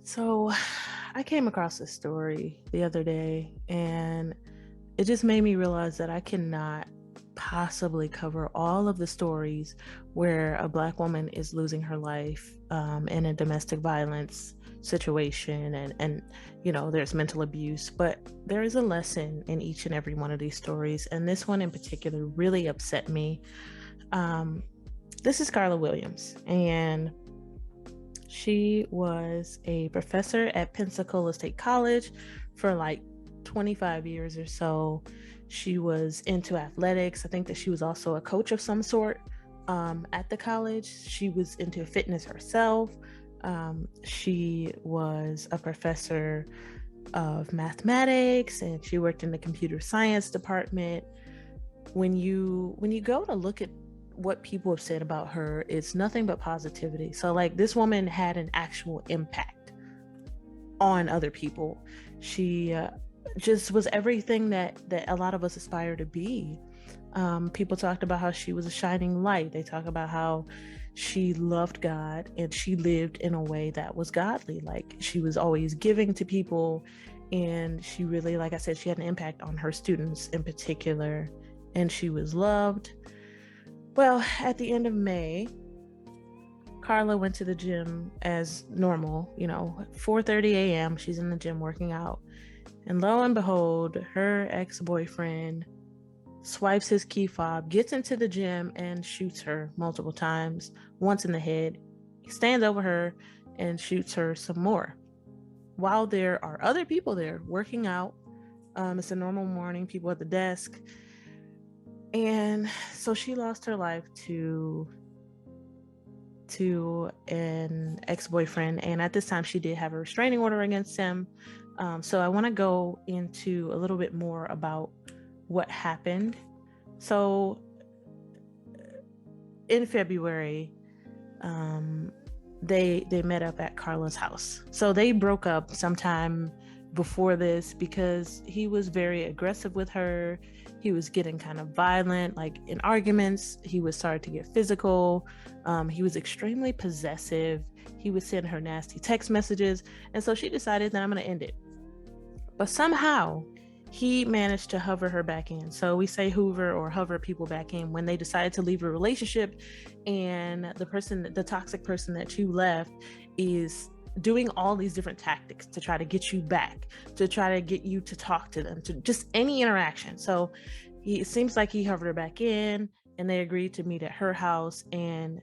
So I came across this story the other day and it just made me realize that I cannot possibly cover all of the stories where a Black woman is losing her life in a domestic violence situation and there's mental abuse, but there is a lesson in each and every one of these stories, and this one in particular really upset me. um, this is Carla Williams, and she was a professor at Pensacola State College for like 25 years or so. She was into athletics. I think that she was also a coach of some sort at the college. She was into fitness herself. She was a professor of mathematics, and she worked in the computer science department. When you go to look at what people have said about her, it's nothing but positivity. So like, this woman had an actual impact on other people. She just was everything that a lot of us aspire to be. People talked about how she was a shining light. They talk about how she loved God and she lived in a way that was godly. Like, she was always giving to people, and she really, like I said, she had an impact on her students in particular, and she was loved. Well, at the end of May, Karla went to the gym as normal, 4:30 a.m. She's in the gym working out. And lo and behold, her ex-boyfriend swipes his key fob, gets into the gym, and shoots her multiple times, once in the head. He stands over her and shoots her some more. While there are other people there working out, it's a normal morning, people at the desk. And so she lost her life to an ex-boyfriend, and at this time she did have a restraining order against him. So I want to go into a little bit more about what happened. So in February, they met up at Karla's house. So they broke up sometime before this because he was very aggressive with her. He was getting kind of violent, like in arguments. He was starting to get physical. He was extremely possessive. He would send her nasty text messages. And so she decided that I'm going to end it. But somehow he managed to hover her back in. So we say hoover or hover people back in when they decided to leave a relationship, and the toxic person that you left is doing all these different tactics to try to get you back, to try to get you to talk to them, to just any interaction. So it seems like he hovered her back in, and they agreed to meet at her house, and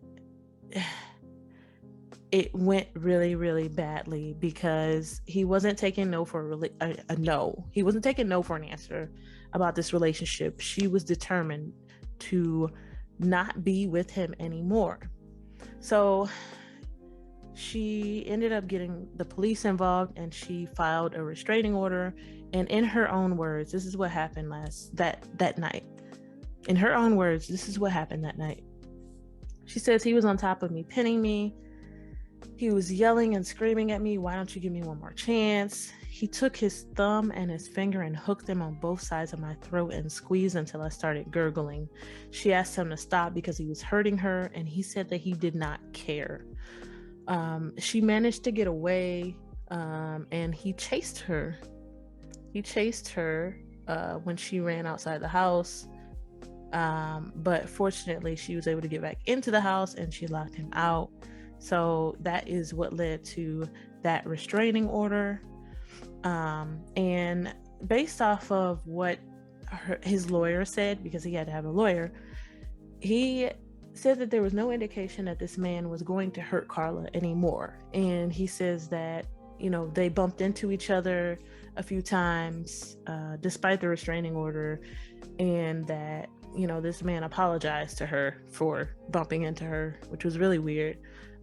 it went really, really badly because he wasn't taking no for a no. He wasn't taking no for an answer about this relationship. She was determined to not be with him anymore. So she ended up getting the police involved, and she filed a restraining order. And in her own words, this is what happened that night. In her own words, this is what happened that night. She says, he was on top of me, pinning me. He was yelling and screaming at me, "Why don't you give me one more chance?" He took his thumb and his finger and hooked them on both sides of my throat and squeezed until I started gurgling. She asked him to stop because he was hurting her, and he said that he did not care. She managed to get away, and he chased her. He chased her when she ran outside the house. But fortunately, she was able to get back into the house, and she locked him out. So that is what led to that restraining order. And based off of what his lawyer said, because he had to have a lawyer, he said that there was no indication that this man was going to hurt Karla anymore. And he says that, they bumped into each other a few times, despite the restraining order, and that, this man apologized to her for bumping into her, which was really weird.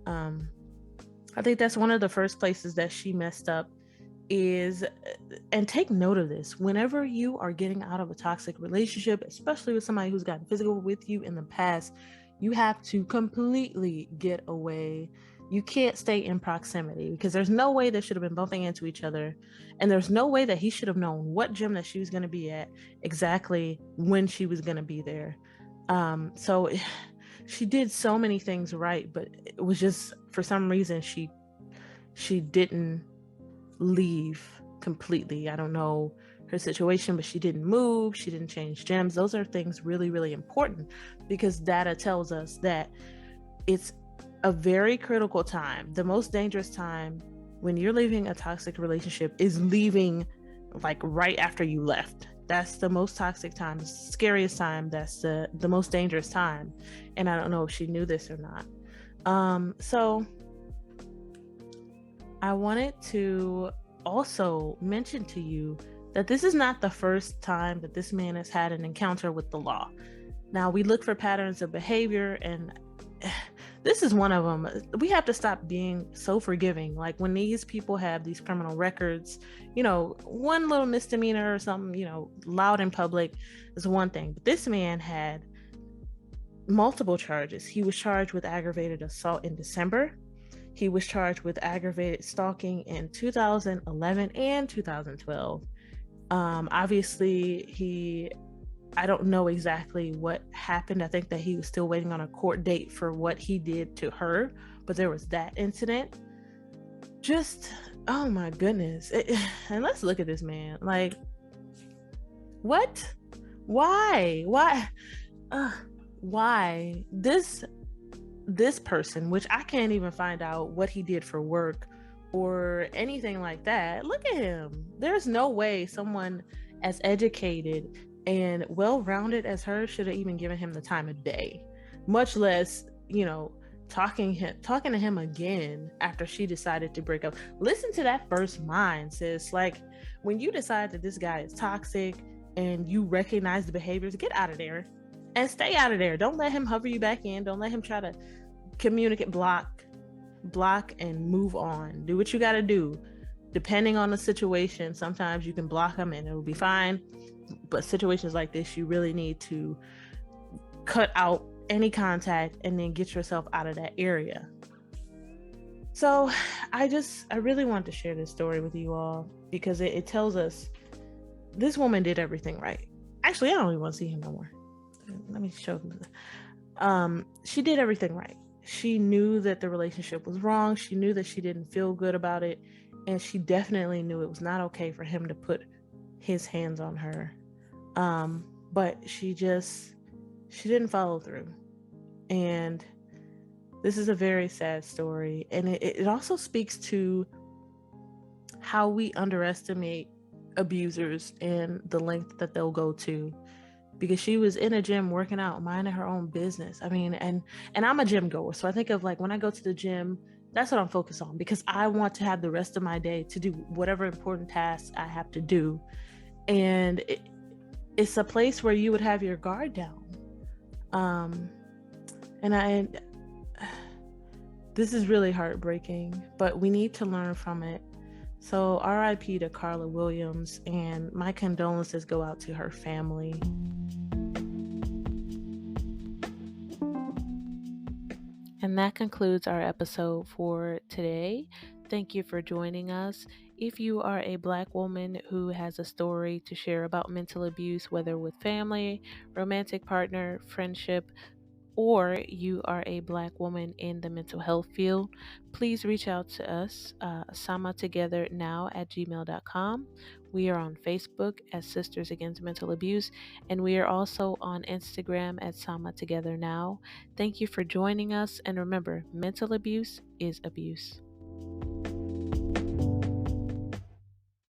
I think that's one of the first places that she messed up is, and take note of this, whenever you are getting out of a toxic relationship, especially with somebody who's gotten physical with you in the past, you have to completely get away. You can't stay in proximity, because there's no way they should have been bumping into each other, and there's no way that he should have known what gym that she was going to be at, exactly when she was going to be there. So she did so many things right, but it was just, for some reason, she she didn't leave completely. I don't know her situation, but she didn't move, she didn't change gyms. Those are things really, really important, because data tells us that it's a very critical time. The most dangerous time when you're leaving a toxic relationship is leaving like right after you left. That's the most toxic time, the scariest time. That's the most dangerous time. And I don't know if she knew this or not. So I wanted to also mention to you that this is not the first time that this man has had an encounter with the law. Now, we look for patterns of behavior, and this is one of them. We have to stop being so forgiving. Like, when these people have these criminal records, one little misdemeanor or something, loud in public is one thing. But this man had multiple charges. He was charged with aggravated assault in December. He was charged with aggravated stalking in 2011 and 2012. Obviously, I don't know exactly what happened. I think that he was still waiting on a court date for what he did to her, but there was that incident. Just, oh my goodness. And let's look at this man. Like, what? Why? Why? This person, which I can't even find out what he did for work or anything like that. Look at him. There's no way someone as educated and well-rounded as her should have even given him the time of day, much less, talking to him again after she decided to break up. Listen to that first mind, sis. Like, when you decide that this guy is toxic and you recognize the behaviors, get out of there and stay out of there. Don't let him hover you back in. Don't let him try to communicate, block and move on. Do what you got to do. Depending on the situation, sometimes you can block them and it'll be fine. But situations like this, you really need to cut out any contact and then get yourself out of that area. So I really want to share this story with you all, because it tells us this woman did everything right. Actually, I don't even want to see him no more. Let me show them. She did everything right. She knew that the relationship was wrong. She knew that she didn't feel good about it. And she definitely knew it was not okay for him to put his hands on her. But she didn't follow through. And this is a very sad story. And it also speaks to how we underestimate abusers and the length that they'll go to. Because she was in a gym working out, minding her own business. I mean, and I'm a gym goer. So I think of, like, when I go to the gym, that's what I'm focused on, because I want to have the rest of my day to do whatever important tasks I have to do. And it's a place where you would have your guard down. This is really heartbreaking, but we need to learn from it. So RIP to Carla Williams, and my condolences go out to her family. And that concludes our episode for today. Thank you for joining us. If you are a Black woman who has a story to share about mental abuse, whether with family, romantic partner, friendship, or you are a Black woman in the mental health field, please reach out to us, samatogethernow@gmail.com. We are on Facebook as Sisters Against Mental Abuse, and we are also on Instagram at samatogethernow. Thank you for joining us, and remember, mental abuse is abuse.